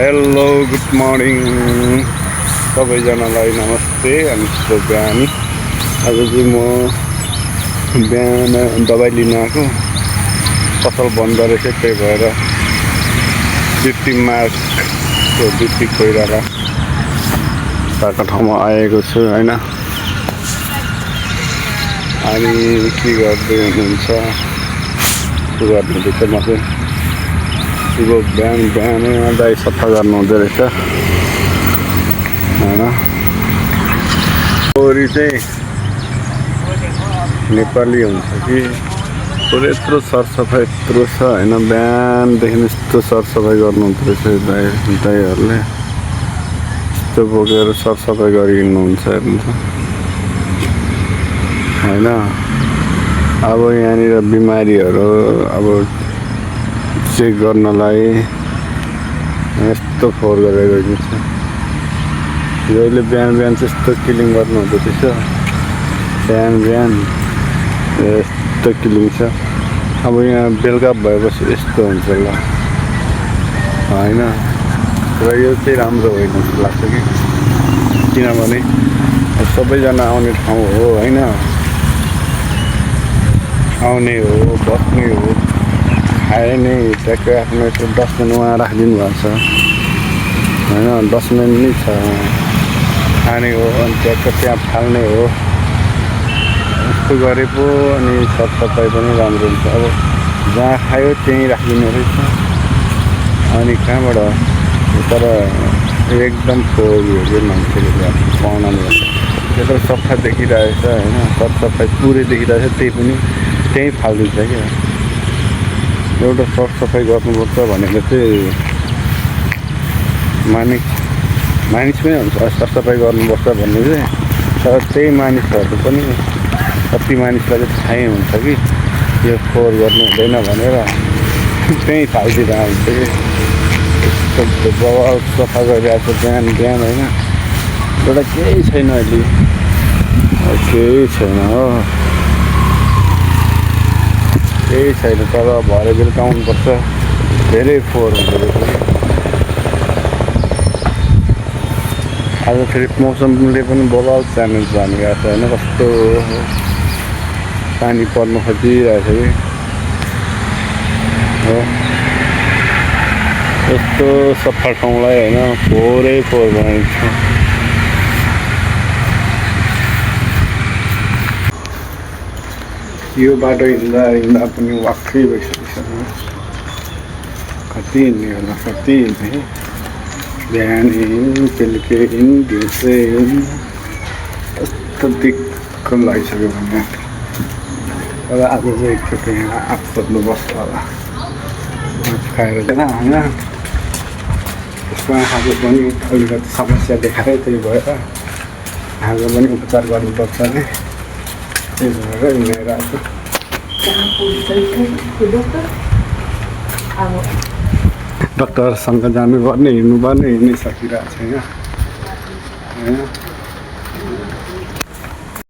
Hello good morning सबैजनालाई नमस्ते अनि शुभ बिहान। आज चाहिँ म बिहान दबाई लिन आएको, पसल बन्द रहेछ, त्यही भएर ड्युटी मार्चको ड्युटी कोइराला भएको ठाउँमा आएको छु होइन। अनि के गर्दै हुनुहुन्छ के गर्नुहुँदैछ? म चाहिँ बिहान बिहानै दाइ सफा गर्नु हुँदो रहेछ होइन। छोरी चाहिँ नेपाली हुन्छ कि पुरै यत्रो सरसफाइ यत्रो छ होइन। बिहानदेखि यस्तो सरसफाइ गर्नु हुँदो रहेछ दाइहरूले, यस्तो बोकेर सरसफाइ गरिदिनुहुन्छ हेर्नु होइन। अब यहाँनिर बिमारीहरू अब चेक गर्नलाई यस्तो फोहोर गरेर गइदिन्छ। जहिले बिहान बिहान त्यस्तो क्लिन गर्नु हुँदो रहेछ, बिहान बिहान यस्तो क्लिन छ। अब यहाँ बेलुका भएपछि यस्तो हुन्छ ल होइन। र यो चाहिँ राम्रो होइन जस्तो लाग्छ कि, किनभने सबैजना आउने ठाउँ हो होइन, आउने हो बस्ने हो, खाए नै ट्याक्कै आफ्नो यस्तो डस्टबिन उहाँ राखिदिनु भएको छ होइन। डस्टबिन नै छ, खाने हो अनि ट्याक्कै त्यहाँ फाल्ने हो। यस्तो गरे पो अनि सरसफाइ पनि राम्रो हुन्छ। अब जहाँ खायो त्यहीँ राखिदिनु रहेछ अनि कहाँबाट तर एकदम फोहोर हो कि मान्छेले पाउनाले त्यत्रो सफा देखिरहेछ होइन, सरसफाइ पुरै देखिरहेछ, त्यही पनि त्यहीँ फालिदिन्छ क्या। एउटा सरसफाइ गर्नुपर्छ भनेर चाहिँ मानिस पनि हुन्छ सरसफाइ गर्नुपर्छ भन्ने चाहिँ। तर त्यही मानिसहरू पनि कति मानिसलाई चाहिँ थाहै हुन्छ कि यो फोहोर गर्नु हुँदैन भनेर त्यहीँ फालिदिँदा हुन्छ कि। यस्तो बवाल सफा गरिरहेको छ बिहान बिहान होइन। एउटा केही छैन अहिले, केही छैन हो, केही छैन। तर भरे बेलुका आउनुपर्छ, धेरै फोहोर हुँदो रहेछ। आज फेरि मौसमले पनि बवाल च्यालेन्ज भनिरहेको छ होइन। कस्तो पानी पर्नु खोजिरहेछ कि हो। यस्तो सफा ठाउँलाई होइन फोहोरै फोहोर बनाइन्छ। यो बाटो हिँड्दा हिँड्दा पनि वाक्कै भइसकिसक्यो। कति हिँड्ने होला, कति हिँड्ने, बिहान हिँड बेलुकै हिँड दिउँसै हिँड, यस्तो दिक्क लागिसक्यो भने। तर आज चाहिँ एकचोटि यहाँ आफ सोध्नुपर्छ होला, आफ खाएर चाहिँ होइन। त्यसको आँखाको पनि अलिकति समस्या देखाएँ, त्यही भएर आँखाको पनि उपचार गर्नुपर्छ नि, त्यही भएर हिँडेर आएको। डक्टरसँग जानुपर्ने, हिँड्नुपर्ने, हिँड्नै सकिरहेको छैन होइन।